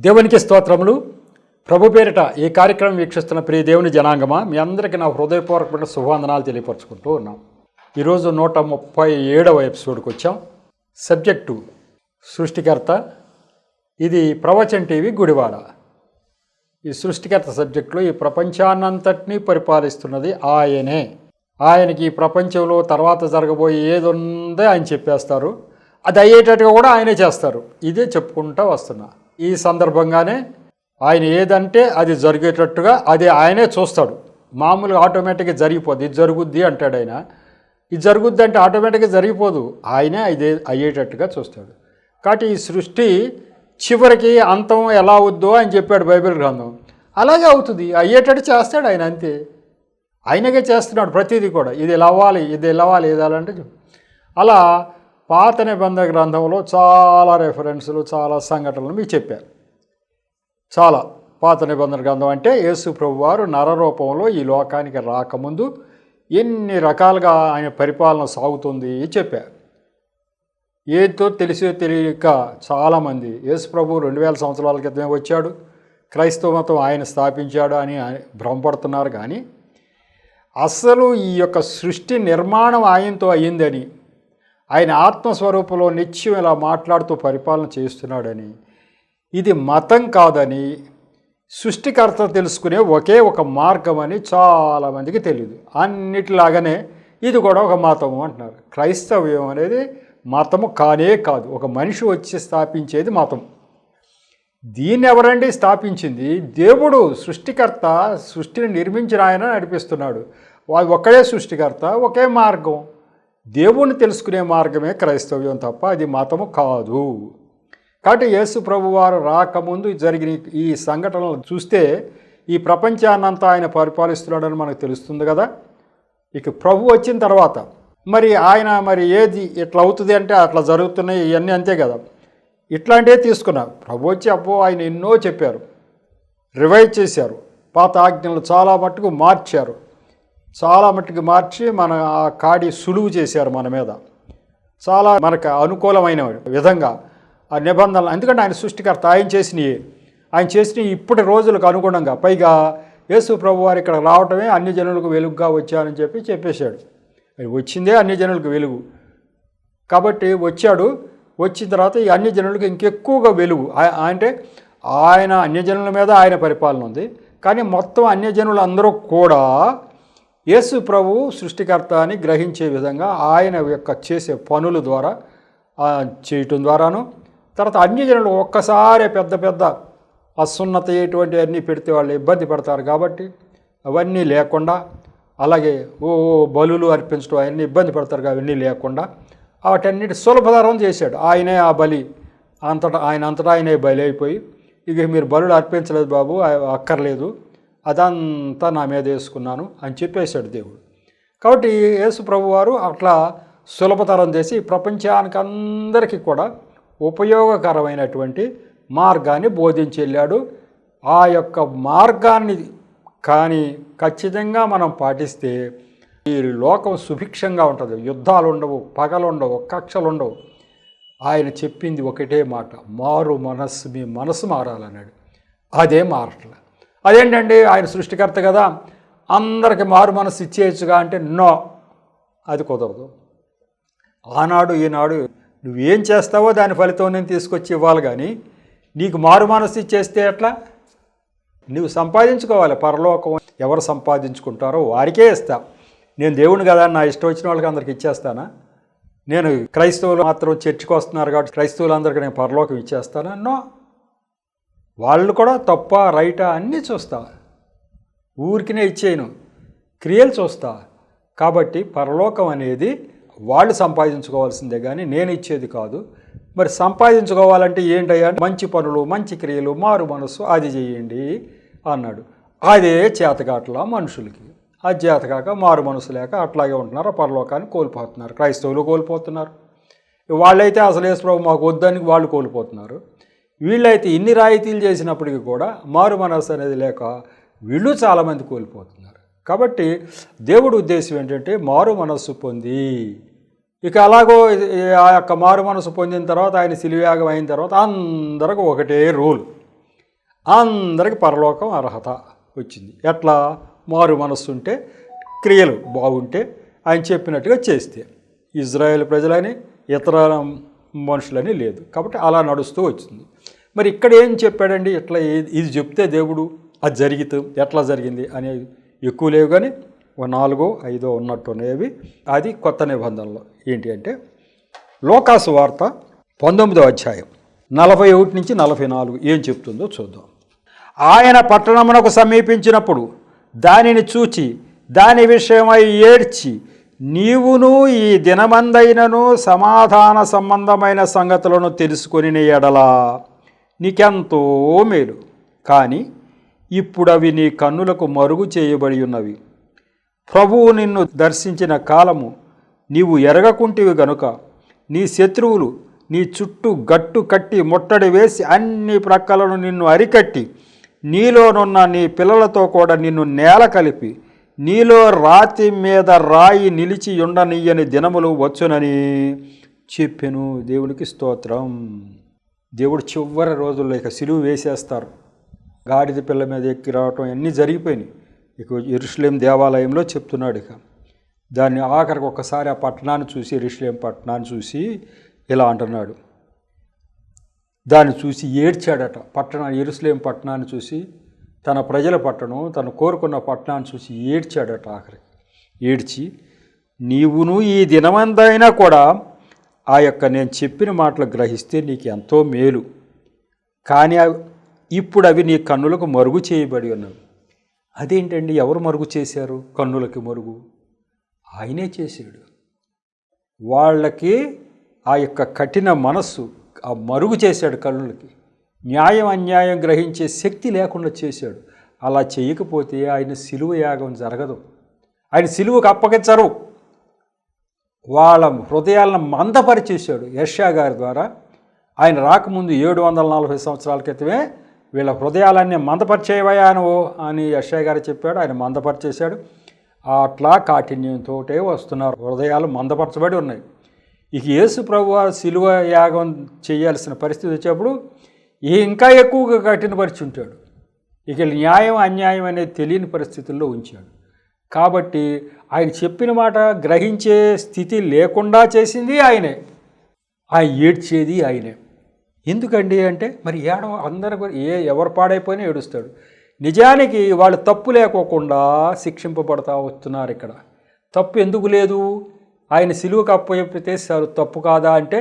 దేవునికి స్తోత్రములు. ప్రభు పేరిట ఈ కార్యక్రమం వీక్షిస్తున్న ప్రియ దేవుని జనాంగమా, మీ అందరికీ నా హృదయపూర్వకమైన శుభవందనాలు తెలియపరచుకుంటూ ఉన్నాం. ఈరోజు 137వ ఎపిసోడ్కి వచ్చాం. సబ్జెక్టు సృష్టికర్త. ఇది ప్రవచన్ టీవీ గుడివాడ. ఈ సృష్టికర్త సబ్జెక్టులో ఈ ప్రపంచాన్నంతటినీ పరిపాలిస్తున్నది ఆయనే. ఆయనకి ఈ ప్రపంచంలో తర్వాత జరగబోయే ఏది ఉందో ఆయన చెప్పేస్తారు, అది అయ్యేటట్టుగా కూడా ఆయనే చేస్తారు. ఇదే చెప్పుకుంటూ వస్తున్నా. ఈ సందర్భంగానే ఆయన ఏదంటే అది జరిగేటట్టుగా అది ఆయనే చూస్తాడు. మామూలుగా ఆటోమేటిక్గా జరిగిపోదు. ఇది జరుగుద్ది అంటాడు ఆయన, ఇది జరుగుద్ది అంటే ఆటోమేటిక్గా జరిగిపోదు, ఆయనే ఇది అయ్యేటట్టుగా చూస్తాడు. కాబట్టి ఈ సృష్టి చివరికి అంతం ఎలా అవుద్దో అని చెప్పాడు బైబిల్ గ్రంథం. అలాగే అవుతుంది, అయ్యేటట్టు చేస్తాడు ఆయన, అంతే. ఆయనగా చేస్తున్నాడు ప్రతిదీ కూడా. ఇది ఇలా అవ్వాలి, ఇది ఇలా అవ్వాలి, ఇది అలా అంటే అలా పాత నిబంధన గ్రంథంలో చాలా రెఫరెన్సులు, చాలా సంఘటనలు మీకు చెప్పారు. చాలా పాత నిబంధన గ్రంథం అంటే యేసు ప్రభువారు నరరూపంలో ఈ లోకానికి రాకముందు ఎన్ని రకాలుగా ఆయన పరిపాలన సాగుతుంది చెప్పారు. ఏదో తెలిసో తెలియక చాలామంది యేసు ప్రభు 2000 సంవత్సరాల క్రితమే వచ్చాడు, క్రైస్తవ మతం ఆయన స్థాపించాడు అని భ్రమపడుతున్నారు. కానీ అసలు ఈ యొక్క సృష్టి నిర్మాణం ఆయనతో అయ్యిందని, ఆయన ఆత్మస్వరూపంలో నిత్యం ఇలా మాట్లాడుతూ పరిపాలన చేస్తున్నాడని, ఇది మతం కాదని, సృష్టికర్త తెలుసుకునే ఒకే ఒక మార్గం అని చాలామందికి తెలియదు. అన్నిటిలాగానే ఇది కూడా ఒక మతము అంటున్నారు. క్రైస్తవ్యం అనేది మతము కానే కాదు, ఒక మనిషి వచ్చి స్థాపించేది మతం. దీన్ని ఎవరండి స్థాపించింది? దేవుడు, సృష్టికర్త. సృష్టిని నిర్మించిన ఆయన నడిపిస్తున్నాడు. ఒక్కడే సృష్టికర్త, ఒకే మార్గం. దేవుణ్ణి తెలుసుకునే మార్గమే క్రైస్తవ్యం తప్ప అది మతము కాదు. కాబట్టి యేసు ప్రభువారు రాకముందు జరిగిన ఈ సంఘటనలు చూస్తే ఈ ప్రపంచాన్నంతా ఆయన పరిపాలిస్తున్నాడని మనకు తెలుస్తుంది కదా. ఇక ప్రభు వచ్చిన తర్వాత ఆయన ఏది ఇట్లా అవుతుంది అంటే అట్లా జరుగుతున్నాయి, ఇవన్నీ అంతే కదా. ఇట్లాంటివే తీసుకున్నారు. ప్రభు వచ్చి ఆయన ఎన్నో చెప్పారు, రివైజ్ చేశారు. పాత ఆజ్ఞలు చాలా మట్టుకు మార్చారు, చాలా మట్టుకు మార్చి మన ఆ కాడి సులువు చేశారు మన మీద. చాలా మనకు అనుకూలమైన విధంగా ఆ నిబంధనలు, ఎందుకంటే ఆయన సృష్టికర్త, ఆయన చేసినవి ఇప్పటి రోజులకు అనుగుణంగా. పైగా యేసు ప్రభు వారు ఇక్కడ రావటమే అన్ని జనులకు వెలుగుగా వచ్చారని చెప్పేశాడు. వచ్చిందే అన్ని జనులకు వెలుగు కాబట్టి వచ్చాడు. వచ్చిన తర్వాత ఈ అన్ని జనులకు ఇంకెక్కువగా వెలుగు. అంటే ఆయన అన్యజనుల మీద ఆయన పరిపాలన ఉంది. కానీ మొత్తం అన్యజనులు అందరూ కూడా యేసు ప్రభు సృష్టికర్త అని గ్రహించే విధంగా ఆయన యొక్క చేసే పనుల ద్వారా చేయటం ద్వారాను, తర్వాత అన్యజనులు ఒక్కసారి పెద్ద పెద్ద అసున్నత ఎటువంటి అన్నీ పెడితే వాళ్ళు ఇబ్బంది పడతారు కాబట్టి అవన్నీ లేకుండా, అలాగే బలులు అర్పించడం అవన్నీ ఇబ్బంది పడతారు అవన్నీ లేకుండా వాటన్నిటి సులభతరం చేశాడు. ఆయనే ఆ బలి, అంతటా ఆయనే బలి అయిపోయి, ఇక మీరు బలులు అర్పించలేదు బాబు, అక్కర్లేదు, అదంతా నా మీద వేసుకున్నాను అని చెప్పేశాడు దేవుడు. కాబట్టి యేసు ప్రభు వారు అట్లా సులభతరం చేసి ప్రపంచానికి అందరికీ కూడా ఉపయోగకరమైనటువంటి మార్గాన్ని బోధించి వెళ్ళాడు. ఆ యొక్క మార్గాన్ని కానీ ఖచ్చితంగా మనం పాటిస్తే ఈ లోకం సుభిక్షంగా ఉంటుంది. యుద్ధాలు ఉండవు, పగలు ఉండవు, కక్షలు ఉండవు. ఆయన చెప్పింది ఒకటే మాట, మారు మనస్సు, మీ మనసు మారాలన్నాడు. అదే మారట్లే. అదేంటండి, ఆయన సృష్టికర్త కదా, అందరికి మారు మనసు ఇచ్చేయచ్చుగా అంటే నో, అది కుదరదు. ఆనాడు ఈనాడు నువ్వేం చేస్తావో దాని ఫలితం నేను తీసుకొచ్చి ఇవ్వాలి, కానీ నీకు మారు మనసు ఇచ్చేస్తే ఎట్లా? నువ్వు సంపాదించుకోవాలి. పరలోకం ఎవరు సంపాదించుకుంటారో వారికే ఇస్తా. నేను దేవుని కదా, నా ఇష్టం వచ్చిన వాళ్ళకి అందరికి ఇచ్చేస్తానా? నేను క్రైస్తవులు మాత్రం చర్చికి వస్తున్నారు కాబట్టి క్రైస్తవులందరికీ నేను పరలోకం ఇచ్చేస్తానా? నో. వాళ్ళు కూడా తప్ప రైటా అన్నీ చూస్తా, ఊరికినే ఇచ్చేయను, క్రియలు చూస్తా. కాబట్టి పరలోకం అనేది వాళ్ళు సంపాదించుకోవాల్సిందే కానీ నేను ఇచ్చేది కాదు. మరి సంపాదించుకోవాలంటే ఏంటయ్యా? మంచి పనులు, మంచి క్రియలు, మారు మనసు, అది చేయండి అన్నాడు. అదే చేతకాట్లా మనుషులకి. అది చేతకాక మారు మనసు లేక అట్లాగే ఉంటున్నారు, పరలోకాన్ని కోల్పోతున్నారు. క్రైస్తవులు కోల్పోతున్నారు. వాళ్ళైతే అసలు యేసు ప్రభు మాకు వద్దని వాళ్ళు కోల్పోతున్నారు. వీళ్ళైతే ఇన్ని రాయితీలు చేసినప్పటికీ కూడా మారు మనస్సు అనేది లేక వీళ్ళు చాలామంది కోల్పోతున్నారు. కాబట్టి దేవుడి ఉద్దేశం ఏంటంటే మారు మనస్సు పొంది, ఇక అలాగో ఆ యొక్క మారు మనస్సు పొందిన తర్వాత ఆయన శిలువయాగం అయిన తర్వాత అందరికి ఒకటే రూల్, అందరికి పరలోకం అర్హత వచ్చింది. ఎట్లా? మారు మనస్సు ఉంటే, క్రియలు బాగుంటే, ఆయన చెప్పినట్టుగా చేస్తే. ఇజ్రాయేల్ ప్రజలని ఇతర మనుషులని లేదు. కాబట్టి అలా నడుస్తూ వచ్చింది. మరి ఇక్కడ ఏం చెప్పాడండి? ఇట్లా ఇది చెప్తే దేవుడు అది జరిగితే ఎట్లా జరిగింది అనేవి ఎక్కువ లేవు, కానీ 4, 5 ఉన్నట్టునేవి. అది కొత్త నిబంధనలో ఏంటి అంటే, లోకాసు వార్త 19వ అధ్యాయం 41 నుంచి 44 ఏం చెప్తుందో చూద్దాం. ఆయన పట్టణమునకు సమీపించినప్పుడు దానిని చూచి దాని విషయమై ఏడ్చి, నీవును ఈ దినమందైనను సమాధాన సంబంధమైన సంగతులను తెలుసుకొని ఎడలా నీకెంతో మేలు. కానీ ఇప్పుడు అవి నీ కన్నులకు మరుగు చేయబడి ఉన్నవి. ప్రభువు నిన్ను దర్శించిన కాలము నీవు ఎరగకుంటివి గనుక నీ శత్రువులు నీ చుట్టూ గట్టు కట్టి ముట్టడి వేసి అన్ని ప్రక్కలను నిన్ను అరికట్టి నీలోనున్న నీ పిల్లలతో కూడా నిన్ను నేల కలిపి నీలో రాతి మీద రాయి నిలిచి ఉండనీయని దినములు వచ్చునని చెప్పెను. దేవునికి స్తోత్రం. దేవుడు చివరి రోజుల్లో ఇక సిలువ వేసేస్తారు. గాడిద పిల్ల మీద ఎక్కి రావటం అన్నీ జరిగిపోయినాయి. ఇక యెరూషలేం దేవాలయంలో చెప్తున్నాడు. ఇక దాన్ని ఆఖరికి ఒక్కసారి ఆ పట్టణాన్ని చూసి, యెరూషలేం పట్టణాన్ని చూసి ఇలా అంటున్నాడు. దాన్ని చూసి ఏడ్చాడట. యెరూషలేం పట్టణాన్ని చూసి, తన ప్రజల పట్టణం, తను కోరుకున్న పట్టణాన్ని చూసి ఏడ్చాడట. ఆఖరికి ఏడ్చి, నీవును ఈ దినమందైనా కూడా ఆ యొక్క నేను చెప్పిన మాటలు గ్రహిస్తే నీకు ఎంతో మేలు. కానీ ఇప్పుడు అవి నీ కన్నులకు మరుగు చేయబడి ఉన్నవి. అదేంటండి? ఎవరు మరుగు చేశారు? కన్నులకి మరుగు ఆయనే చేశాడు. వాళ్ళకి ఆ యొక్క కఠిన మనస్సు ఆ మరుగు చేశాడు కన్నులకి. న్యాయం అన్యాయం గ్రహించే శక్తి లేకుండా చేశాడు. అలా చేయకపోతే ఆయన సిలువ యాగం జరగదు. ఆయన సిలువకు అప్పగించరు. వాళ్ళ హృదయాలను మందపరిచేశాడు యెషయా గారి ద్వారా. ఆయన రాకముందు 740 సంవత్సరాల క్రితమే వీళ్ళ హృదయాలన్నీ మందపరిచేవయా నువ్వు అని యెషయా గారు చెప్పాడు. ఆయన మందపరిచేశాడు. అట్లా కాఠిన్యంతో వస్తున్నారు. హృదయాలు మందపరచబడి ఉన్నాయి. ఇక యేసు ప్రభువు సిలువ యాగం చేయాల్సిన పరిస్థితి వచ్చేప్పుడు ఇంకా ఎక్కువగా కఠినపరిచి ఉంటాడు. ఇక న్యాయం అన్యాయం అనేది తెలియని పరిస్థితుల్లో ఉంచాడు. కాబట్టి ఆయన చెప్పిన మాట గ్రహించే స్థితి లేకుండా చేసింది ఆయనే. ఆయన ఏడ్చేది ఆయనే. ఎందుకండి అంటే, మరి అందరూ ఎవరు పాడైపోయినా ఏడుస్తాడు. నిజానికి వాళ్ళు తప్పు లేకోకుండా శిక్షింపబడతా వస్తున్నారు. ఇక్కడ తప్పు ఎందుకు లేదు? ఆయన సిలువకు అప్పచెప్పితే తప్పు కాదా అంటే,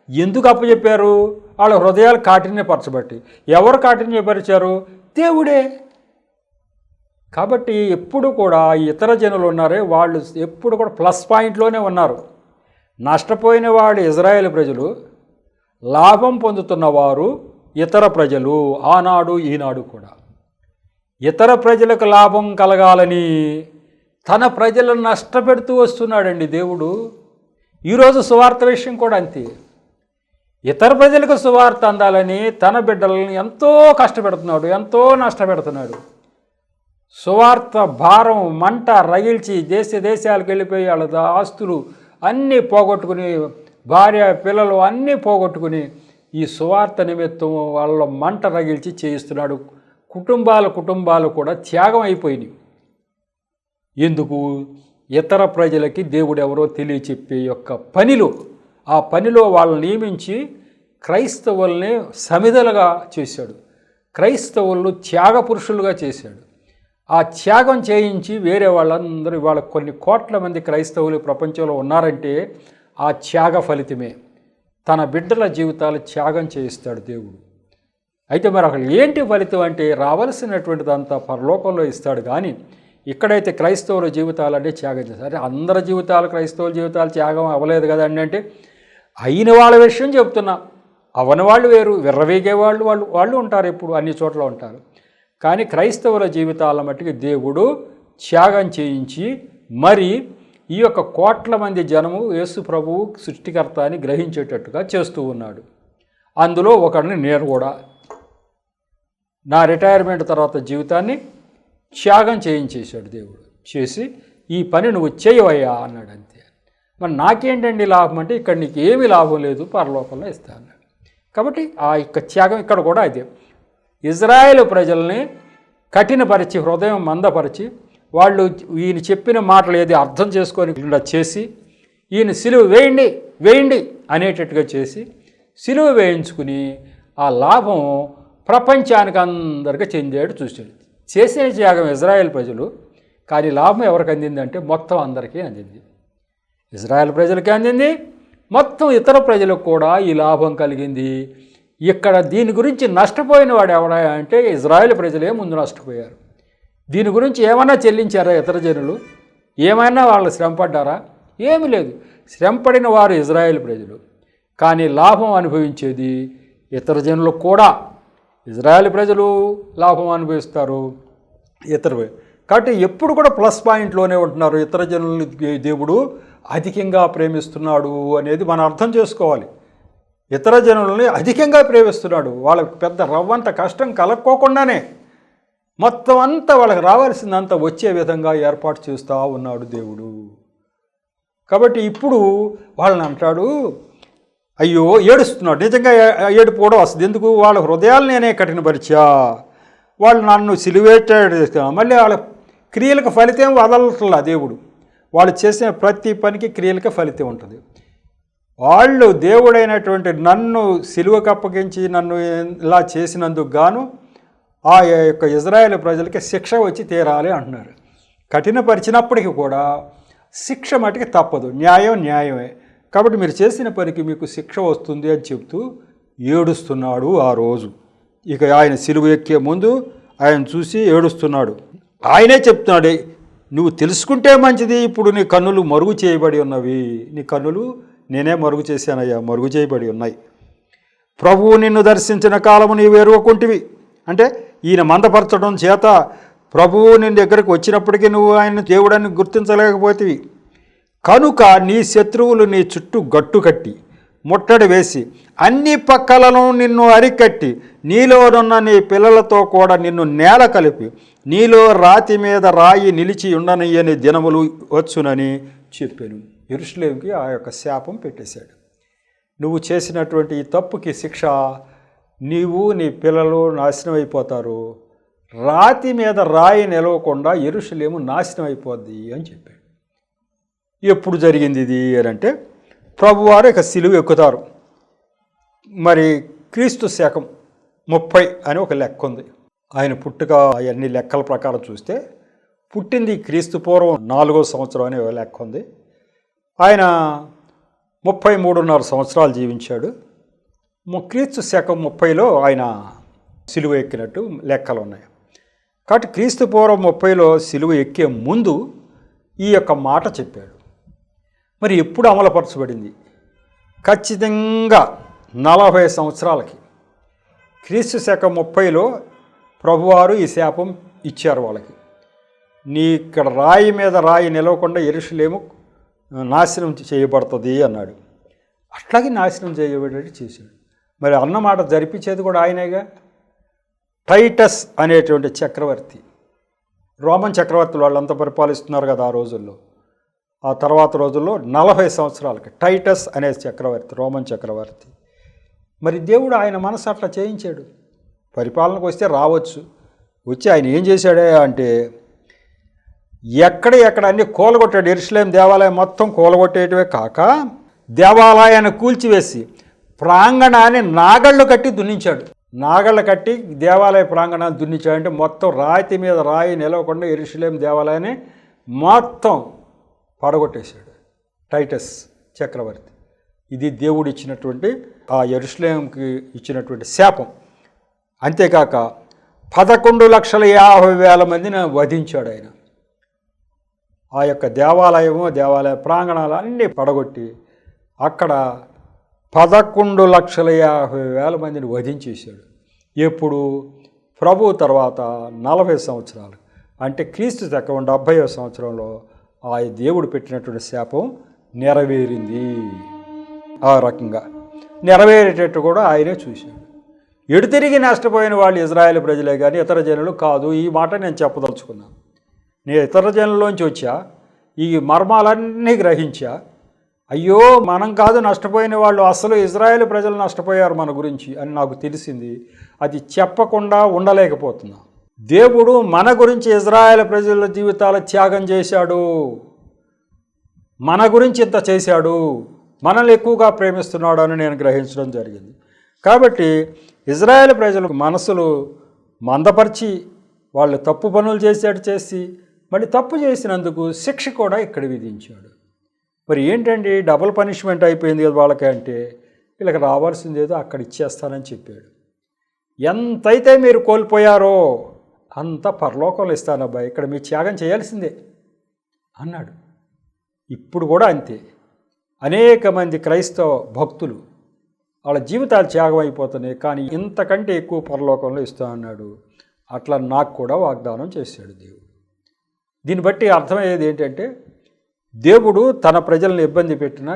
ఎందుకు అప్పచెప్పారు? వాళ్ళ హృదయాలు కాఠిన్యపరచబట్టి. ఎవరు కాఠిన్యపరిచారు? దేవుడే. కాబట్టి ఎప్పుడు కూడా ఇతర జనులు ఉన్నారే వాళ్ళు ఎప్పుడు కూడా ప్లస్ పాయింట్లోనే ఉన్నారు. నష్టపోయిన వాళ్ళు ఇజ్రాయేల్ ప్రజలు, లాభం పొందుతున్నవారు ఇతర ప్రజలు. ఆనాడు ఈనాడు కూడా ఇతర ప్రజలకు లాభం కలగాలని తన ప్రజలను నష్టపెడుతూ వస్తున్నాడండి దేవుడు. ఈరోజు సువార్త విషయం కూడా అంతే. ఇతర ప్రజలకు సువార్త అందాలని తన బిడ్డలను ఎంతో కష్టపెడుతున్నాడు, ఎంతో నష్టపెడుతున్నాడు. సువార్త భారం మంట రగిల్చి దేశాలకు వెళ్ళిపోయి వాళ్ళ ఆస్తులు అన్నీ పోగొట్టుకుని, భార్య పిల్లలు అన్నీ పోగొట్టుకుని ఈ సువార్త నిమిత్తం వాళ్ళ మంట రగిల్చి చేయిస్తున్నాడు. కుటుంబాలు కూడా త్యాగం అయిపోయినాయి. ఎందుకు? ఇతర ప్రజలకి దేవుడు ఎవరో తెలియచెప్పే యొక్క పనిలో, ఆ పనిలో వాళ్ళని నియమించి క్రైస్తవుల్ని సమిధలుగా చేశాడు. క్రైస్తవులను త్యాగ పురుషులుగా చేశాడు. ఆ త్యాగం చేయించి వేరే వాళ్ళందరూ, వాళ్ళ కొన్ని కోట్ల మంది క్రైస్తవులు ప్రపంచంలో ఉన్నారంటే ఆ త్యాగ ఫలితమే. తన బిడ్డల జీవితాలు త్యాగం చేయిస్తాడు దేవుడు. అయితే మరి అక్కడ ఏంటి ఫలితం అంటే, రావాల్సినటువంటిదంతా పరలోకంలో ఇస్తాడు. కానీ ఇక్కడైతే క్రైస్తవుల జీవితాలన్నీ త్యాగం చేస్తారు. అందరి జీవితాలు, క్రైస్తవుల జీవితాలు త్యాగం అవ్వలేదు కదండి అంటే, అయిన వాళ్ళ విషయం చెప్తున్నా. అవని వాళ్ళు వేరు, విర్రవీగే వాళ్ళు ఉంటారు, ఎప్పుడు అన్ని చోట్ల ఉంటారు. కానీ క్రైస్తవుల జీవితాల మట్టుకు దేవుడు త్యాగం చేయించి మరి ఈ యొక్క కోట్ల మంది జనము యేసు ప్రభువు సృష్టికర్త అని గ్రహించేటట్టుగా చేస్తూ ఉన్నాడు. అందులో ఒకడిని నేను కూడా నా రిటైర్మెంట్ తర్వాత జీవితాన్ని త్యాగం చేయించేశాడు దేవుడు. చేసి ఈ పని నువ్వు చేయవయ్యా అన్నాడు. అంతే. మరి నాకేంటండి లాభం అంటే, ఇక్కడ నీకు ఏమీ లాభం లేదు, పరలోకంలో ఇస్తా అన్నాడు. కాబట్టి ఆ యొక్క త్యాగం ఇక్కడ కూడా అదే. ఇజ్రాయేలు ప్రజల్ని కఠినపరిచి, హృదయం మందపరిచి, వాళ్ళు ఈయన చెప్పిన మాటలు ఏది అర్థం చేసుకోనికుండా చేసి, ఈయన సిలువ వేయండి వేయండి అనేటట్టుగా చేసి సిలువ వేయించుకుని ఆ లాభం ప్రపంచానికి అందరికీ చెందాడు చూశాడు. చేసిన త్యాగం ఇజ్రాయేల్ ప్రజలు, కానీ లాభం ఎవరికి అందిందంటే మొత్తం అందరికీ అందింది. ఇజ్రాయేల్ ప్రజలకి అందింది, మొత్తం ఇతర ప్రజలకు కూడా ఈ లాభం కలిగింది. ఇక్కడ దీని గురించి నష్టపోయిన వాడు ఎవడా అంటే ఇజ్రాయేల్ ప్రజలే ముందు నష్టపోయారు. దీని గురించి ఏమైనా చెల్లించారా ఇతర జనులు? ఏమైనా వాళ్ళు శ్రమపడ్డారా? ఏమీ లేదు. శ్రమపడిన వారు ఇజ్రాయేల్ ప్రజలు, కానీ లాభం అనుభవించేది ఇతర జనులు కూడా. ఇజ్రాయేల్ ప్రజలు లాభం అనుభవిస్తారు, కాబట్టి ఎప్పుడు కూడా ప్లస్ పాయింట్లోనే ఉంటున్నారు. ఇతర జనుల్ని దేవుడు అధికంగా ప్రేమిస్తున్నాడు అనేది మనం అర్థం చేసుకోవాలి. ఇతర జనులని అధికంగా ప్రేమిస్తున్నాడు. వాళ్ళకి పెద్ద రవ్వంత కష్టం కలక్కోకుండానే మొత్తం అంతా వాళ్ళకి రావాల్సిందంతా వచ్చే విధంగా ఏర్పాటు చేస్తూ ఉన్నాడు దేవుడు. కాబట్టి ఇప్పుడు వాళ్ళని అంటాడు, అయ్యో ఏడుస్తున్నాడు. నిజంగా ఏడుపు కూడా వస్తుంది. ఎందుకు? వాళ్ళ హృదయాలు నేనే కఠినపరిచా, వాళ్ళు నన్ను సిలువేటాడు. మళ్ళీ వాళ్ళ క్రియలకు ఫలితం వదలట్లా దేవుడు. వాళ్ళు చేసిన ప్రతి పనికి క్రియలకు ఫలితం ఉంటుంది. వాళ్ళు దేవుడైనటువంటి నన్ను సిలువకు అప్పగించి నన్ను ఇలా చేసినందుకు గాను ఆ యొక్క ఇజ్రాయేల్ ప్రజలకి శిక్ష వచ్చి తీరాలి అంటున్నారు. కఠినపరిచినప్పటికీ కూడా శిక్ష మటుకి తప్పదు. న్యాయం న్యాయమే. కాబట్టి మీరు చేసిన పనికి మీకు శిక్ష వస్తుంది అని చెప్తూ ఏడుస్తున్నాడు ఆ రోజు. ఇక ఆయన సిలువ ఎక్కే ముందు ఆయన చూసి ఏడుస్తున్నాడు. ఆయనే చెప్తున్నాడు, నువ్వు తెలుసుకుంటే మంచిది, ఇప్పుడు నీ కన్నులు మరుగు చేయబడి ఉన్నవి. నీ కన్నులు నేనే మరుగు చేశానయ్యా, మరుగు చేయబడి ఉన్నాయి. ప్రభువు నిన్ను దర్శించిన కాలము నీవు ఎరుగకుంటివి. అంటే ఈయన మందపరచడం చేత ప్రభువు నిన్ను దగ్గరకు వచ్చినప్పటికీ నువ్వు ఆయన దేవుడాన్ని గుర్తించలేకపోతేవి. కనుక నీ శత్రువులు నీ చుట్టూ గట్టు కట్టి ముట్టడి వేసి అన్ని పక్కలను నిన్ను అరికట్టి నీలోనున్న నీ పిల్లలతో కూడా నిన్ను నేల కలిపి నీలో రాతి మీద రాయి నిలిచి ఉండనయ్యని దినములు వచ్చునని చెప్పాను. యెరూషలేముకి ఆ యొక్క శాపం పెట్టేశాడు. నువ్వు చేసినటువంటి ఈ తప్పుకి శిక్ష, నీవు నీ పిల్లలు నాశనం అయిపోతారు. రాతి మీద రాయి నిలవకుండా యెరూషలేము నాశనం అయిపోద్ది అని చెప్పాడు. ఎప్పుడు జరిగింది ఇది అని అంటే ప్రభువారు ఇక సిలువ ఎక్కుతారు. మరి క్రీస్తు శకం 30 అని ఒక లెక్క ఉంది. ఆయన పుట్టుక అవన్నీ లెక్కల ప్రకారం చూస్తే పుట్టింది క్రీస్తు పూర్వం 4వ సంవత్సరం అనే లెక్క ఉంది. ఆయన 33.5 సంవత్సరాలు జీవించాడు. క్రీస్తు శకం 30లో ఆయన సిలువ ఎక్కినట్టు లెక్కలు ఉన్నాయి. కాబట్టి క్రీస్తు పూర్వం 30లో సిలువ ఎక్కే ముందు ఈ యొక్క మాట చెప్పాడు. మరి ఎప్పుడు అమలుపరచబడింది? ఖచ్చితంగా 40 సంవత్సరాలకి క్రీస్తు శకం 30లో ప్రభువారు ఈ శాపం ఇచ్చారు వాళ్ళకి. నీ ఇక్కడ రాయి మీద రాయి నిలవకుండా యెరూషలేము నాశనం చేయబడుతుంది అన్నాడు. అట్లాగే నాశనం చేయబడేది చేశాడు. మరి అన్నమాట జరిపించేది కూడా ఆయనేగా. టైటస్ అనేటువంటి చక్రవర్తి, రోమన్ చక్రవర్తులు వాళ్ళంతా పరిపాలిస్తున్నారు కదా ఆ రోజుల్లో. ఆ తర్వాత రోజుల్లో 40 సంవత్సరాలకి టైటస్ అనే చక్రవర్తి, రోమన్ చక్రవర్తి. మరి దేవుడు ఆయన మనసు అట్లా చేయించాడు. పరిపాలనకు వస్తే రావచ్చు, వచ్చి ఆయన ఏం చేశాడే అంటే ఎక్కడ అన్నీ కూలగొట్టాడు. యెరూషలేము దేవాలయం మొత్తం కూలగొట్టేయటమే కాక దేవాలయాన్ని కూల్చివేసి ప్రాంగణాన్ని నాగళ్ళు కట్టి దున్నించాడు. నాగళ్ళు కట్టి దేవాలయ ప్రాంగణాన్ని దున్నించాడంటే మొత్తం రాతి మీద రాయి నిలవకుండా యెరూషలేము దేవాలయాన్ని మొత్తం పడగొట్టేశాడు టైటస్ చక్రవర్తి. ఇది దేవుడు ఇచ్చినటువంటి ఆ యెరూషలేముకి ఇచ్చినటువంటి శాపం. అంతేకాక 11,50,000 మందిని వధించాడు ఆయన. ఆ యొక్క దేవాలయ ప్రాంగణాలు అన్నీ పడగొట్టి అక్కడ 11,50,000 మందిని వధించేశాడు. ఎప్పుడు? ప్రభు తర్వాత 40 సంవత్సరాలు అంటే క్రీస్తు శకం 70వ సంవత్సరంలో ఆ దేవుడు పెట్టినటువంటి శాపం నెరవేరింది. ఆ రకంగా నెరవేరేటట్టు కూడా ఆయనే చూశాడు. ఎడుతిరిగి నష్టపోయిన వాళ్ళు ఇజ్రాయేల్ ప్రజలే కానీ ఇతర జనులు కాదు. ఈ మాట నేను చెప్పదలుచుకున్నాను. నేను ఇతర జనుల్లోంచి వచ్చా, ఈ మర్మాలన్నీ గ్రహించా. అయ్యో మనం కాదు నష్టపోయిన వాళ్ళు, అసలు ఇజ్రాయేల్ ప్రజలు నష్టపోయారు మన గురించి అని నాకు తెలిసింది. అది చెప్పకుండా ఉండలేకపోతున్నా. దేవుడు మన గురించి ఇజ్రాయేల్ ప్రజల జీవితాల త్యాగం చేశాడు, మన గురించి ఇంత చేశాడు, మనల్ని ఎక్కువగా ప్రేమిస్తున్నాడు అని నేను గ్రహించడం జరిగింది. కాబట్టి ఇజ్రాయేల్ ప్రజల మనసులు మందపరిచి వాళ్ళు తప్పు పనులు చేసి మళ్ళీ తప్పు చేసినందుకు శిక్ష కూడా ఇక్కడ విధించాడు. మరి ఏంటండి డబుల్ పనిష్మెంట్ అయిపోయింది కదా వాళ్ళకి అంటే, వీళ్ళకి రావాల్సింది ఏదో అక్కడ ఇచ్చేస్తానని చెప్పాడు. ఎంతైతే మీరు కోల్పోయారో అంత పరలోకంలో ఇస్తానబ్బాయి, ఇక్కడ మీరు త్యాగం చేయాల్సిందే అన్నాడు. ఇప్పుడు కూడా అంతే. అనేక మంది క్రైస్తవ భక్తులు వాళ్ళ జీవితాలు త్యాగం అయిపోతున్నాయి, కానీ ఇంతకంటే ఎక్కువ పరలోకంలో ఇస్తా అన్నాడు. అట్లా నాకు కూడా వాగ్దానం చేశాడు దేవుడు. దీన్ని బట్టి అర్థమయ్యేది ఏంటంటే, దేవుడు తన ప్రజలను ఇబ్బంది పెట్టిన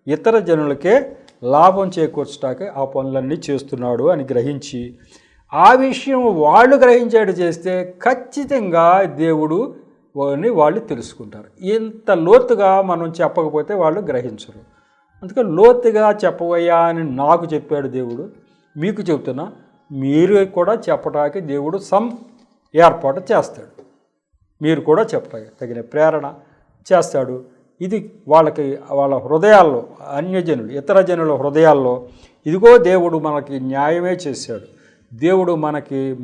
ఇతర జనులకే లాభం చేకూర్చడానికి ఆ పనులన్నీ చేస్తున్నాడు అని గ్రహించి, ఆ విషయం వాళ్ళు గ్రహించేట్టు చేస్తే ఖచ్చితంగా దేవుడు వాళ్ళు తెలుసుకుంటారు. ఇంత లోతుగా మనం చెప్పకపోతే వాళ్ళు గ్రహించరు. అందుకని లోతుగా చెప్పవయ్యా అని నాకు చెప్పాడు దేవుడు. మీకు చెబుతున్నా, మీరు కూడా చెప్పడానికి దేవుడు ఏర్పాటు చేస్తాడు. మీరు కూడా చెప్పడానికి తగిన ప్రేరణ చేస్తాడు. ఇది వాళ్ళ హృదయాల్లో, అన్యజనులు ఇతర జనుల హృదయాల్లో ఇదిగో దేవుడు మనకి న్యాయమే చేశాడు, దేవుడు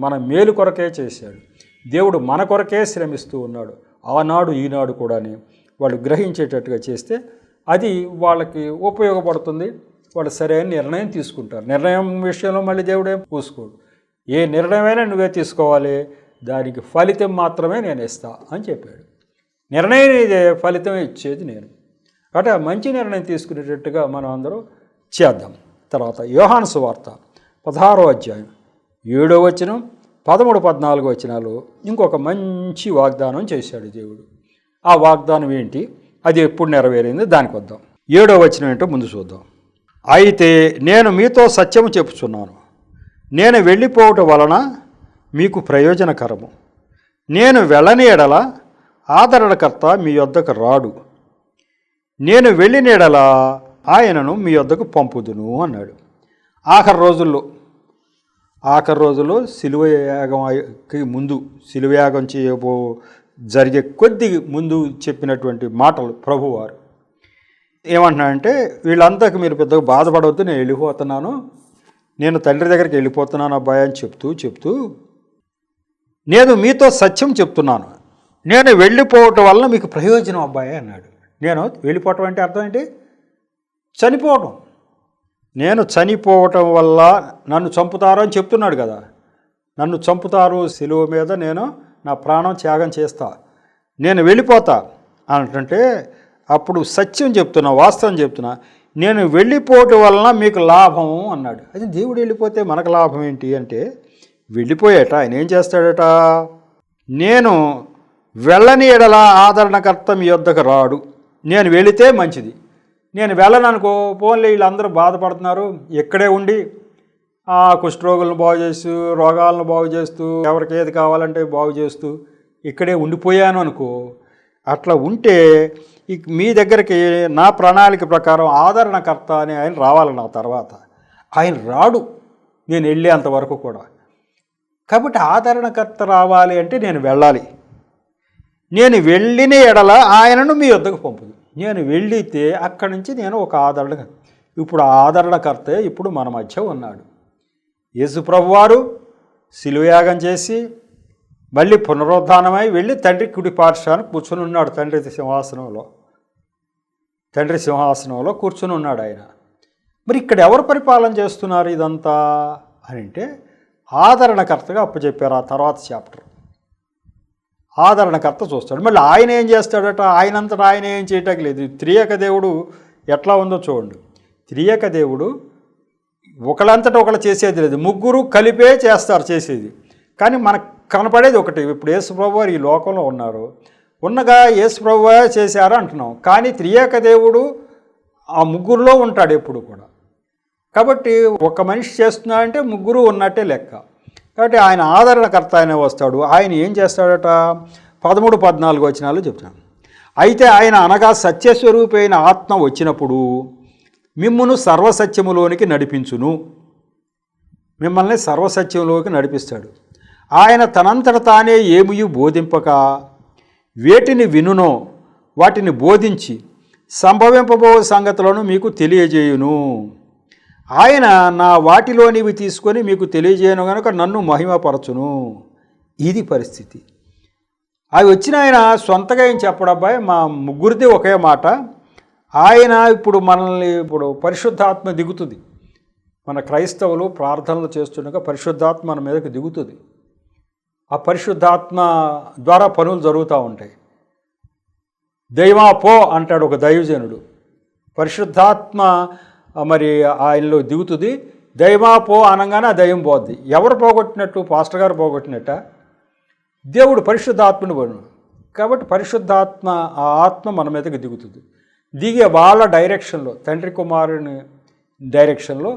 మన మేలు కొరకే చేశాడు, దేవుడు మన కొరకే శ్రమిస్తూ ఉన్నాడు ఆనాడు ఈనాడు కూడాని వాళ్ళు గ్రహించేటట్టుగా చేస్తే అది వాళ్ళకి ఉపయోగపడుతుంది. వాళ్ళు సరైన నిర్ణయం తీసుకుంటారు. నిర్ణయం విషయంలో మళ్ళీ దేవుడేం పూసుకోడు. ఏ నిర్ణయమైనా నువ్వే తీసుకోవాలి, దానికి ఫలితం మాత్రమే నేను ఇస్తా అని చెప్పాడు. నిర్ణయం ఇదే, ఫలితం ఇచ్చేది నేను. కాబట్టి ఆ మంచి నిర్ణయం తీసుకునేటట్టుగా మనం అందరూ చేద్దాం. తర్వాత యోహాను సువార్త 16వ అధ్యాయం 7వ వచనం 13, 14 వచనాలు ఇంకొక మంచి వాగ్దానం చేశాడు దేవుడు. ఆ వాగ్దానం ఏంటి, అది ఎప్పుడు నెరవేరింది దానికి వద్దాం. 7వ వచనం ఏంటో ముందు చూద్దాం. అయితే నేను మీతో సత్యము చెప్పుచున్నాను, నేను వెళ్ళిపోవటం వలన మీకు ప్రయోజనకరము, నేను వెళ్ళని ఎడల ఆదరణకర్త మీ యొద్దకు రాడు, నేను వెళ్ళిన ఎడల ఆయనను మీ యొద్దకు పంపుదును అన్నాడు. ఆఖరి రోజుల్లో శిలువ యాగంకి ముందు, శిలువ యాగం జరిగే కొద్ది ముందు చెప్పినటువంటి మాటలు ప్రభువారు ఏమంటున్నాడంటే, వీళ్ళంతాకి మీరు పెద్దగా బాధపడవద్దు, నేను వెళ్ళిపోతున్నాను, నేను తండ్రి దగ్గరికి వెళ్ళిపోతున్నాను అబ్బాయి అని చెప్తూ నేను మీతో సత్యం చెప్తున్నాను, నేను వెళ్ళిపోవటం వల్ల మీకు ప్రయోజనం అబ్బాయి అన్నాడు. నేను వెళ్ళిపోవటం అంటే అర్థం ఏంటి? చనిపోవటం. నేను చనిపోవటం వల్ల నన్ను చంపుతారు అని చెప్తున్నాడు కదా. నన్ను చంపుతారు శిలువ మీద, నేను నా ప్రాణం త్యాగం చేస్తా, నేను వెళ్ళిపోతా అంటే అప్పుడు సత్యం చెప్తున్నా, వాస్తవం చెప్తున్నా, నేను వెళ్ళిపోవటం వలన మీకు లాభం అన్నాడు. అది దేవుడు వెళ్ళిపోతే మనకు లాభం ఏంటి అంటే, వెళ్ళిపోయాట ఆయన ఏం చేస్తాడట, నేను వెళ్ళని ఎడల ఆదరణకర్త మీ యొద్దకు రాడు, నేను వెళితే మంచిది, నేను వెళ్ళననుకో పోన్లే వీళ్ళందరూ బాధపడుతున్నారు, ఇక్కడే ఉండి కుష్ఠరోగులను బాగు చేస్తూ, రోగాలను బాగు చేస్తూ, ఎవరికి ఏది కావాలంటే బాగు చేస్తూ ఇక్కడే ఉండిపోయాను అనుకో, అట్లా ఉంటే మీ దగ్గరికి నా ప్రణాళిక ప్రకారం ఆదరణకర్త అని ఆయన రావాలి నా తర్వాత. ఆయన రాడు నేను వెళ్ళేంతవరకు కూడా. కాబట్టి ఆదరణకర్త రావాలి అంటే నేను వెళ్ళాలి, నేను వెళ్ళిన ఎడల ఆయనను మీ వద్దకు పంపుదు. నేను వెళ్ళితే అక్కడి నుంచి నేను ఒక ఇప్పుడు ఆదరణకర్తే ఇప్పుడు మన మధ్య ఉన్నాడు. యేసు ప్రభువారు శిలువయాగం చేసి మళ్ళీ పునరుద్ధానమై వెళ్ళి తండ్రి కుడి పార్శ్వానికి కూర్చొని ఉన్నాడు. తండ్రి సింహాసనంలో కూర్చొని ఉన్నాడు ఆయన. మరి ఇక్కడ ఎవరు పరిపాలన చేస్తున్నారు ఇదంతా అని అంటే, ఆదరణకర్తగా అప్పచెప్పారు. ఆ తర్వాత చాప్టర్ ఆదరణకర్త చూస్తాడు. మళ్ళీ ఆయన ఏం చేస్తాడట, ఆయనంతటా ఆయన ఏం చేయటం లేదు. త్రియేక దేవుడు ఎట్లా ఉందో చూడండి. త్రియేక దేవుడు ఒకళ్ళంతటా ఒకళ్ళు చేసేది లేదు, ముగ్గురు కలిపే చేసేది. కానీ మనకు కనపడేది ఒకటి. ఇప్పుడు యేసుప్రభు వారు ఈ లోకంలో ఉన్నారు, ఉన్నగా యేసుప్రభు చేశారు అంటున్నాం, కానీ త్రియేక దేవుడు ఆ ముగ్గురులో ఉంటాడు ఎప్పుడు కూడా. కాబట్టి ఒక మనిషి చేస్తున్నాడంటే ముగ్గురు ఉన్నట్టే లెక్క. కాబట్టి ఆయన ఆదరణకర్త ఆయన వస్తాడు. ఆయన ఏం చేస్తాడట, 13, 14 వచనాలు చెప్తాను. అయితే ఆయన అనగా సత్యస్వరూపైన ఆత్మ వచ్చినప్పుడు మిమ్మును సర్వసత్యములోనికి నడిపించును. మిమ్మల్ని సర్వసత్యంలోకి నడిపిస్తాడు. ఆయన తనంతట తానే ఏమియు బోధింపక వేటిని వినునో వాటిని బోధించి సంభవింపబో సంగతులను మీకు తెలియజేయును. ఆయన నా వాటిలోనివి తీసుకొని మీకు తెలియజేయను కనుక నన్ను మహిమపరచును. ఇది పరిస్థితి. అవి వచ్చిన ఆయన సొంతగా ఏం చెప్పడబ్బాయి, మా ముగ్గురిది ఒకే మాట. ఆయన ఇప్పుడు మనల్ని పరిశుద్ధాత్మ దిగుతుంది. మన క్రైస్తవులు ప్రార్థనలు చేస్తుండగా పరిశుద్ధాత్మ మన మీదకి దిగుతుంది. ఆ పరిశుద్ధాత్మ ద్వారా పనులు జరుగుతూ ఉంటాయి. దైవా పో అంటాడు ఒక దైవజనుడు. పరిశుద్ధాత్మ మరి ఆయనలో దిగుతుంది. దైవా పో అనగానే ఆ దైవం పోద్ది. ఎవరు పోగొట్టినట్టు? పాస్టర్ గారు పోగొట్టినట్ట? దేవుడు పరిశుద్ధాత్మను పోను. కాబట్టి పరిశుద్ధాత్మ, ఆ ఆత్మ మన మీదకి దిగుతుంది. దిగే వాళ్ళ డైరెక్షన్లో, తండ్రి కుమారుని డైరెక్షన్లో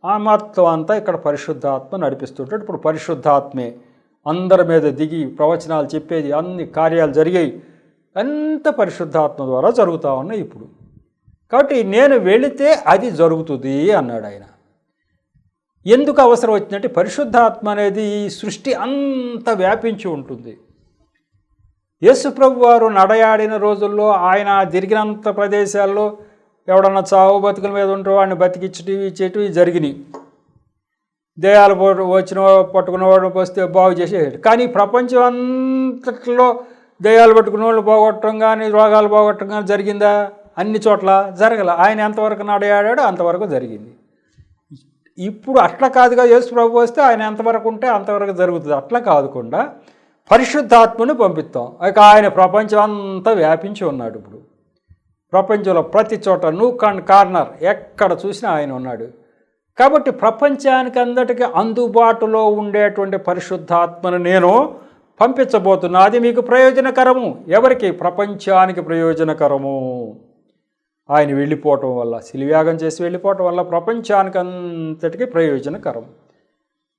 ఆ మొత్తం అంతా ఇక్కడ పరిశుద్ధాత్మ నడిపిస్తుంటాడు. ఇప్పుడు పరిశుద్ధాత్మే అందరి మీద దిగి ప్రవచనాలు చెప్పేది, అన్ని కార్యాలు జరిగాయి, అంత పరిశుద్ధాత్మ ద్వారా జరుగుతూ ఉన్నాయి ఇప్పుడు. కాబట్టి నేను వెళితే అది జరుగుతుంది అన్నాడు ఆయన. ఎందుకు అవసరం వచ్చిందంటే పరిశుద్ధాత్మ అనేది ఈ సృష్టి అంత వ్యాపించి ఉంటుంది. యేసుప్రభు వారు నడయాడిన రోజుల్లో ఆయన తిరిగినంత ప్రదేశాల్లో ఎవడన్నా చావు బతుకుల మీద ఉంటే వాడిని బతికిచ్చటివి ఇచ్చేటివి జరిగినాయి. దేహాలు వచ్చిన పట్టుకున్న వాడు వస్తే బాగు చేసేసాడు. కానీ ప్రపంచం అంతట్లో దయ్యాలు పట్టుకున్న వాళ్ళు పోగొట్టడం కానీ రోగాలు పోగొట్టడం కానీ జరిగిందా? అన్ని చోట్ల జరగల. ఆయన ఎంతవరకు నడయాడాడో అంతవరకు జరిగింది. ఇప్పుడు అట్లా కాదుగా, యేసు ప్రభు వస్తే ఆయన ఎంతవరకు ఉంటే అంతవరకు జరుగుతుంది. అట్లా కాదుకుండా పరిశుద్ధాత్మను పంపిస్తాం. ఇక ఆయన ప్రపంచం అంతా వ్యాపించి ఉన్నాడు. ఇప్పుడు ప్రపంచంలో ప్రతి చోట నూక్ అండ్ కార్నర్ ఎక్కడ చూసినా ఆయన ఉన్నాడు. కాబట్టి ప్రపంచానికి అందరికీ అందుబాటులో ఉండేటువంటి పరిశుద్ధాత్మను నేను పంపించబోతున్నా. అది మీకు ప్రయోజనకరము. ఎవరికి? ప్రపంచానికి ప్రయోజనకరము. ఆయన వెళ్ళిపోవటం వల్ల, శిలువ్యాగం చేసి వెళ్ళిపోవటం వల్ల ప్రపంచానికి అంతటికీ ప్రయోజనకరం.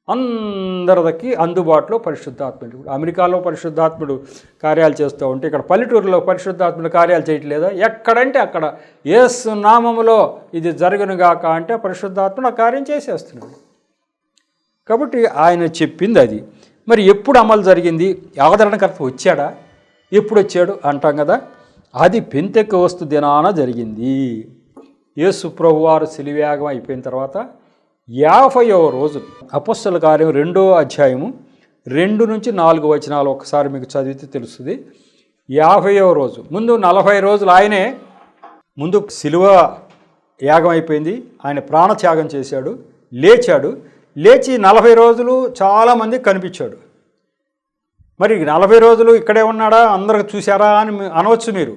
అందరికి అందుబాటులో పరిశుద్ధాత్ముడు. అమెరికాలో పరిశుద్ధాత్ముడు కార్యాలు చేస్తూ ఉంటే ఇక్కడ పల్లెటూరులో పరిశుద్ధాత్ముడు కార్యాలు చేయట్లేదా? ఎక్కడంటే అక్కడ యేసు నామములో ఇది జరుగునుగాక అంటే పరిశుద్ధాత్ముడు ఆ కార్యం చేసేస్తున్నాడు. కాబట్టి ఆయన చెప్పింది అది. మరి ఎప్పుడు అమలు జరిగింది? ఆదరణకర్త వచ్చాడా? ఎప్పుడు వచ్చాడు అంటాం కదా. అది పెంతెకొస్తు దినాన జరిగింది. యేసు ప్రభువారు శిలువయాగం అయిపోయిన తర్వాత 50వ రోజు, అపొస్తలుల కార్యం 2వ అధ్యాయము 2 నుంచి 4 వచనాలు ఒకసారి మీకు చదివితే తెలుస్తుంది. 50వ రోజు ముందు 40 రోజులు ఆయనే ముందు శిలువ యాగం అయిపోయింది. ఆయన ప్రాణత్యాగం చేశాడు, లేచాడు. లేచి 40 రోజులు చాలామంది కనిపించాడు. మరి 40 రోజులు ఇక్కడే ఉన్నాడా, అందరికి చూశారా అని అనవచ్చు మీరు.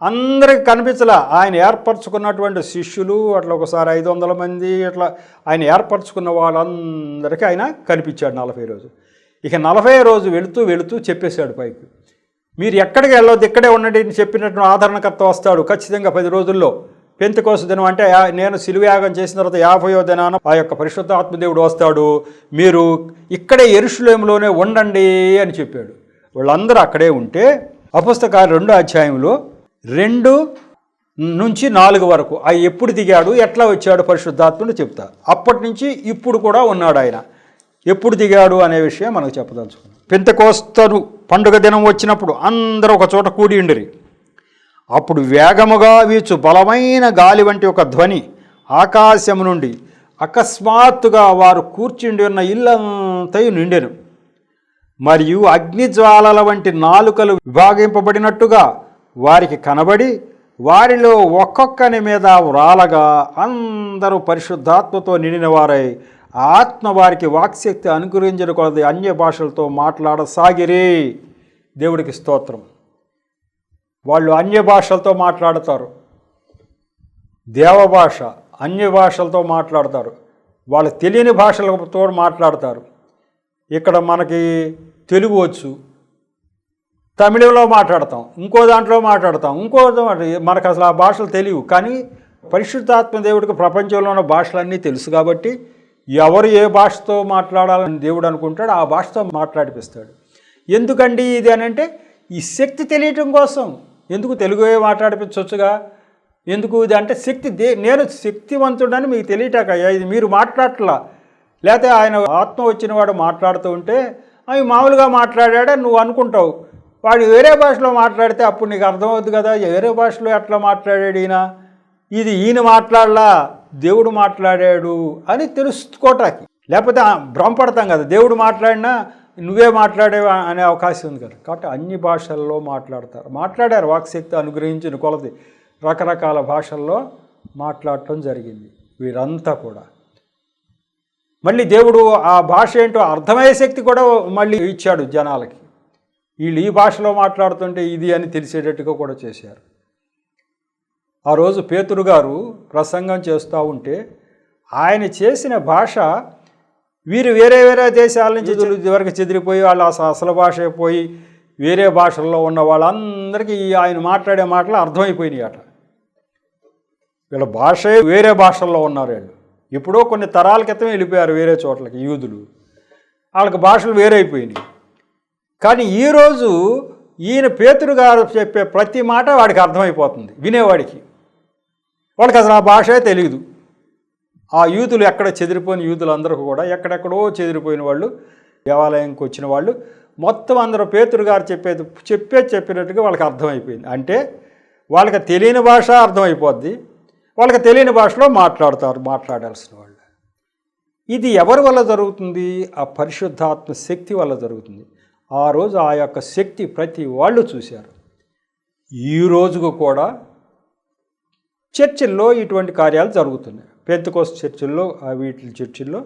అందరికి కనిపించలా. ఆయన ఏర్పరచుకున్నటువంటి శిష్యులు అట్లా ఒకసారి 500 మంది అట్లా ఆయన ఏర్పరచుకున్న వాళ్ళందరికీ ఆయన కనిపించాడు 40 రోజులు. ఇక 40 రోజు వెళుతూ చెప్పేశాడు పైకి, మీరు ఎక్కడికి వెళ్ళొద్దు, ఇక్కడే ఉండండి అని చెప్పినట్టు ఆదరణకర్త వస్తాడు ఖచ్చితంగా 10 రోజుల్లో. పెంతెకొస్తు దినం అంటే నేను శిలువయాగం చేసిన తర్వాత 50వ దినాన ఆ యొక్క పరిశుద్ధాత్మదేవుడు వస్తాడు, మీరు ఇక్కడే యెరూషలేములోనే ఉండండి అని చెప్పాడు. వాళ్ళందరూ అక్కడే ఉంటే అపొస్తలుల కార్యం 2వ అధ్యాయంలో 2 నుంచి 4 వరకు ఆయన ఎప్పుడు దిగాడు, ఎట్లా వచ్చాడు పరిశుద్ధాత్ముడు చెప్తా. అప్పటి నుంచి ఇప్పుడు కూడా ఉన్నాడు ఆయన. ఎప్పుడు దిగాడు అనే విషయం మనకు చెప్పదలుచుకున్నాం. పెంతెకొస్తు పండుగ దినం వచ్చినప్పుడు అందరూ ఒక చోట కూడి ఉండిరి. అప్పుడు వేగముగా వీచు బలమైన గాలి వంటి ఒక ధ్వని ఆకాశము నుండి అకస్మాత్తుగా వారు కూర్చుండి ఉన్న ఇల్లంతయు నిండెను. మరియు అగ్నిజ్వాలల వంటి నాలుకలు విభాగింపబడినట్టుగా వారికి కనబడి వారిలో ఒక్కొక్కని మీద వ్రాలగా అందరూ పరిశుద్ధాత్మతో నిండిన వారై ఆత్మ వారికి వాక్శక్తి అనుగ్రహించిన కొలది అన్య భాషలతో మాట్లాడసాగిరి. దేవుడికి స్తోత్రం. వాళ్ళు అన్య భాషలతో మాట్లాడతారు, దేవభాష అన్య భాషలతో మాట్లాడతారు, వాళ్ళకి తెలియని భాషలతో మాట్లాడతారు. ఇక్కడ మనకి తెలుగు వచ్చు, తమిళంలో మాట్లాడతాం, ఇంకో దాంట్లో మాట్లాడతాం, మనకు అసలు ఆ భాషలు తెలియవు. కానీ పరిశుద్ధాత్మ దేవుడికి ప్రపంచంలో ఉన్న భాషలన్నీ తెలుసు కాబట్టి ఎవరు ఏ భాషతో మాట్లాడాలని దేవుడు అనుకుంటాడు ఆ భాషతో మాట్లాడిపిస్తాడు. ఎందుకండి ఇది అని అంటే ఈ శక్తి తెలియటం కోసం. ఎందుకు తెలుగే మాట్లాడిపించవచ్చుగా, ఎందుకు ఇది అంటే శక్తి నేను శక్తివంతుడని మీకు తెలియటాకయ్యా, ఇది మీరు మాట్లాడట్లా. లేకపోతే ఆయన ఆత్మ వచ్చిన వాడు మాట్లాడుతూ ఉంటే అవి మామూలుగా మాట్లాడా నువ్వు అనుకుంటావు, వాడు వేరే భాషలో మాట్లాడితే అప్పుడు నీకు అర్థమవుద్ది కదా, వేరే భాషలో ఎట్లా మాట్లాడాడు ఈయన, ఇది ఈయన మాట్లాడలా దేవుడు మాట్లాడాడు అని తెలుసుకోవటానికి. లేకపోతే భ్రమపడతాం కదా, దేవుడు మాట్లాడినా నువ్వే మాట్లాడేవా అనే అవకాశం ఉంది కదా. కాబట్టి అన్ని భాషల్లో మాట్లాడారు వాక్శక్తి అనుగ్రహించిన కొలది రకరకాల భాషల్లో మాట్లాడటం జరిగింది వీరంతా కూడా. మళ్ళీ దేవుడు ఆ భాష ఏంటో అర్థమయ్యే శక్తి కూడా మళ్ళీ ఇచ్చాడు జనాలకి. వీళ్ళు ఈ భాషలో మాట్లాడుతుంటే ఇది అని తెలిసేటట్టుగా కూడా చేశారు. ఆ రోజు పేతురు గారు ప్రసంగం చేస్తూ ఉంటే ఆయన చేసిన భాష వీరు వేరే వేరే దేశాల నుంచి ఇదివరకు చెదిరిపోయి వాళ్ళు అసలు భాష పోయి వేరే భాషల్లో ఉన్న వాళ్ళందరికీ ఆయన మాట్లాడే మాటలు అర్థమైపోయినాయి అట. వీళ్ళ భాషే వేరే భాషల్లో ఉన్నారు వీళ్ళు. ఎప్పుడో కొన్ని తరాల క్రితం వెళ్ళిపోయారు వేరే చోట్లకి యూదులు, వాళ్ళకి భాషలు వేరే అయిపోయినాయి. కానీ ఈరోజు ఈయన పేతురు గారు చెప్పే ప్రతి మాట వాడికి అర్థమైపోతుంది వినేవాడికి. వాళ్ళకి అసలు ఆ భాషే తెలియదు. ఆ యూదులు ఎక్కడ చెదిరిపోయిన యూదులందరూ కూడా ఎక్కడెక్కడో చెదిరిపోయిన వాళ్ళు, దేవాలయంకి వచ్చిన వాళ్ళు మొత్తం అందరూ పేతురు గారు చెప్పినట్టుగా వాళ్ళకి అర్థమైపోయింది. అంటే వాళ్ళకి తెలియని భాష అర్థమైపోద్ది, వాళ్ళకి తెలియని భాషలో మాట్లాడాల్సిన వాళ్ళు. ఇది ఎవరి వల్ల జరుగుతుంది? ఆ పరిశుద్ధాత్మ శక్తి వల్ల జరుగుతుంది. ఆ రోజు ఆ యొక్క శక్తి ప్రతి వాళ్ళు చూశారు. ఈ రోజుకు కూడా చర్చిల్లో ఇటువంటి కార్యాలు జరుగుతున్నాయి. పెంతెకోస్తు చర్చిల్లో వీటి చర్చిల్లో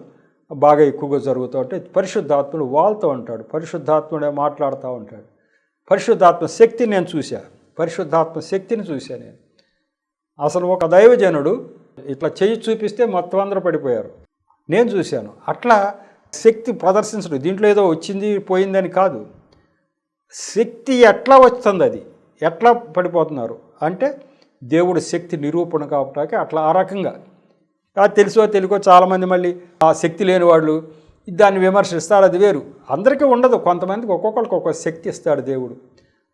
బాగా ఎక్కువగా జరుగుతూ ఉంటాయి. పరిశుద్ధాత్ముడు వాళ్ళతో ఉంటాడు, పరిశుద్ధాత్ముడే మాట్లాడుతూ ఉంటాడు. పరిశుద్ధాత్మ శక్తిని నేను పరిశుద్ధాత్మ శక్తిని చూశాను నేను. అసలు ఒక దైవజనుడు ఇట్లా చెయ్యి చూపిస్తే మొత్తం అందరూ పడిపోయారు, నేను చూశాను. అట్లా శక్తి ప్రదర్శించడు. దీంట్లో ఏదో వచ్చింది పోయిందని కాదు, శక్తి ఎట్లా వస్తుంది, అది ఎట్లా పడిపోతున్నారు అంటే దేవుడి శక్తి నిరూపణ కాబట్టి అట్లా ఆ రకంగా. అది తెలుసో తెలియకో చాలామంది మళ్ళీ ఆ శక్తి లేని వాళ్ళు దాన్ని విమర్శిస్తారు, అది వేరు. అందరికీ ఉండదు, కొంతమందికి ఒక్కొక్కరికి ఒక్కొక్క శక్తి ఇస్తాడు దేవుడు.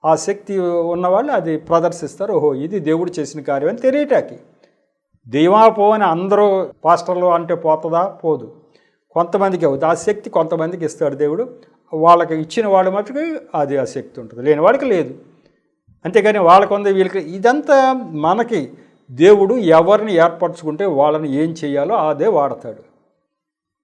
ఆ శక్తి ఉన్నవాళ్ళు అది ప్రదర్శిస్తారు. ఓహో ఇది దేవుడు చేసిన కార్యం అని తెలియటానికి. దైవా పోని అందరూ పాస్టర్లు అంటే పోతుందా? పోదు. కొంతమందికి అవుతుంది ఆ శక్తి, కొంతమందికి ఇస్తాడు దేవుడు. వాళ్ళకి ఇచ్చిన వాళ్ళ మటుకు అది ఆ శక్తి ఉంటుంది, లేని వాడికి లేదు. అంతేగాని వాళ్ళకు ఉంది వీళ్ళకి. ఇదంతా మనకి దేవుడు ఎవరిని ఏర్పరచుకుంటే వాళ్ళని ఏం చేయాలో అదే వాడతాడు.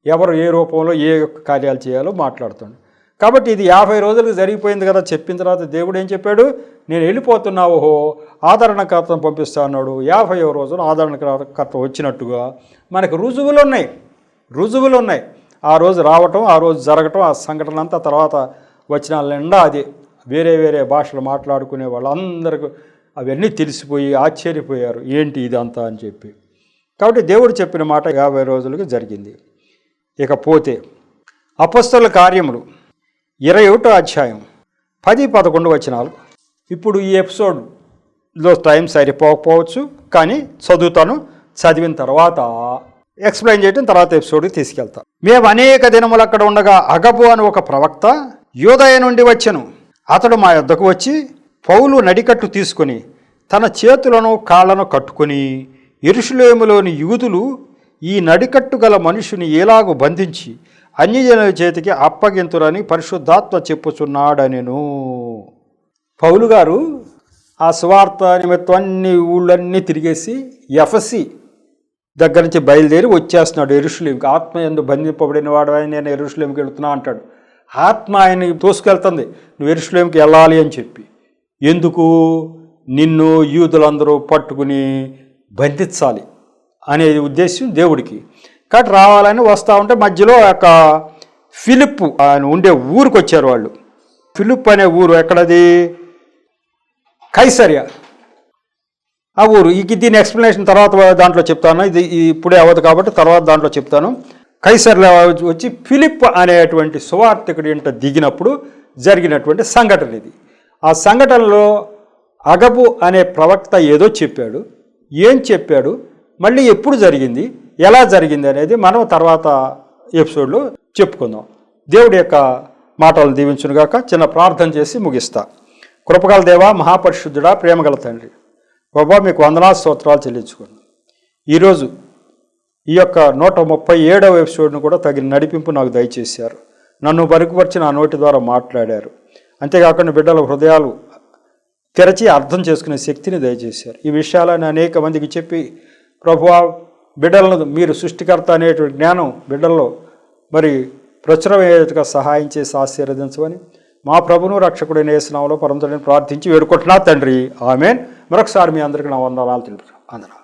ఎవరు ఏ రూపంలో ఏ కార్యాలు చేయాలో మాట్లాడుతాడు. కాబట్టి ఇది 50 రోజులకు జరిగిపోయింది కదా. చెప్పిన తర్వాత దేవుడు ఏం చెప్పాడు? నేను వెళ్ళిపోతున్నా, ఓహో ఆదరణకర్తను పంపిస్తా అన్నాడు. 50వ రోజున ఆదరణకర్త వచ్చినట్టుగా మనకు రుజువులు ఉన్నాయి. ఆ రోజు రావటం, ఆ రోజు జరగటం, ఆ సంఘటన అంతా తర్వాత వచ్చిన నిండా అది వేరే వేరే భాషలు మాట్లాడుకునే వాళ్ళందరికీ అవన్నీ తెలిసిపోయి ఆశ్చర్యపోయారు, ఏంటి ఇదంతా అని చెప్పి. కాబట్టి దేవుడు చెప్పిన మాట 50 రోజులకు జరిగింది. ఇకపోతే అపొస్తలుల కార్యములు 21వ అధ్యాయం 10-11 వచనాలు. ఇప్పుడు ఈ ఎపిసోడ్లో టైం సరిపోకపోవచ్చు, కానీ చదివిన తర్వాత ఎక్స్ప్లెయిన్ చేయడం తర్వాత ఎపిసోడ్కి తీసుకెళ్తాం. మేము అనేక దినములు అక్కడ ఉండగా అగబు అని ఒక ప్రవక్త యూదయ నుండి వచ్చెను. అతడు మా యొద్దకు వచ్చి పౌలు నడికట్టు తీసుకుని తన చేతులను కాళ్లను కట్టుకుని, యెరూషలేములోని యూదులు ఈ నడికట్టు గల మనుషుని ఎలాగూ బంధించి అన్యజనుల చేతికి అప్పగింతురని పరిశుద్ధాత్మ చెప్పుచున్నాడనెను. పౌలు గారు ఆ సువార్త నిమిత్తం అన్ని ఊళ్ళన్నీ తిరిగేసి ఎఫెసీ దగ్గర నుంచి బయలుదేరి వచ్చేస్తున్నాడు యెరూషలేముకి. ఆత్మ యందు బంధింపబడిన వాడు ఆయన, నేను యెరూషలేముకి వెళుతున్నా అంటాడు. ఆత్మ ఆయన తోసుకెళ్తుంది, నువ్వు యెరూషలేముకి వెళ్ళాలి అని చెప్పి. ఎందుకు? నిన్ను యూదులందరూ పట్టుకుని బంధించాలి అనే ఉద్దేశం దేవుడికి. కాబట్టి రావాలని వస్తూ ఉంటే మధ్యలో ఒక ఫిలిప్పు ఆయన ఉండే ఊరికి వచ్చారు వాళ్ళు. ఫిలిప్ అనే ఊరు ఎక్కడది? కైసరియా ఆ ఊరు. దీని ఎక్స్ప్లెనేషన్ తర్వాత దాంట్లో చెప్తాను, ఇది ఇప్పుడే అవ్వదు కాబట్టి తర్వాత దాంట్లో చెప్తాను. కైసరియా వచ్చి ఫిలిప్ అనేటువంటి సువార్తికుడి ఇంట దిగినప్పుడు జరిగినటువంటి సంఘటన ఇది. ఆ సంఘటనలో అగబు అనే ప్రవక్త ఏదో చెప్పాడు. ఏం చెప్పాడు, మళ్ళీ ఎప్పుడు జరిగింది, ఎలా జరిగింది అనేది మనం తర్వాత ఎపిసోడ్లో చెప్పుకుందాం. దేవుడి యొక్క మాటలు దీవించునుగాక. చిన్న ప్రార్థన చేసి ముగిస్తా. కృపగల దేవా, మహాపరిశుద్ధుడా, ప్రేమగల తండ్రి, ప్రభా మీకు వందనాలు స్తోత్రాలు చెల్లించుకోండి. ఈరోజు ఈ యొక్క 137వ ఎపిసోడ్ను కూడా తగిన నడిపింపు నాకు దయచేశారు. నన్ను బరుగుపరిచి నా నోటి ద్వారా మాట్లాడారు. అంతేకాకుండా బిడ్డల హృదయాలు తెరచి అర్థం చేసుకునే శక్తిని దయచేశారు. ఈ విషయాలను అనేక మందికి చెప్పి ప్రభువా బిడ్డలను మీరు సృష్టికర్త అనేటువంటి జ్ఞానం బిడ్డల్లో మరి ప్రచురమయ్యేట్టుగా సహాయం చేసి ఆశీర్వదించమని మా ప్రభును రక్షకుడైన యేసు నామములో పరమ తండ్రిని ప్రార్థించి వేడుకుంటున్నా తండ్రి. ఆమేన్. మరొకసారి మీ అందరికీ నా వందనాలు తెలుపుతున్నాను.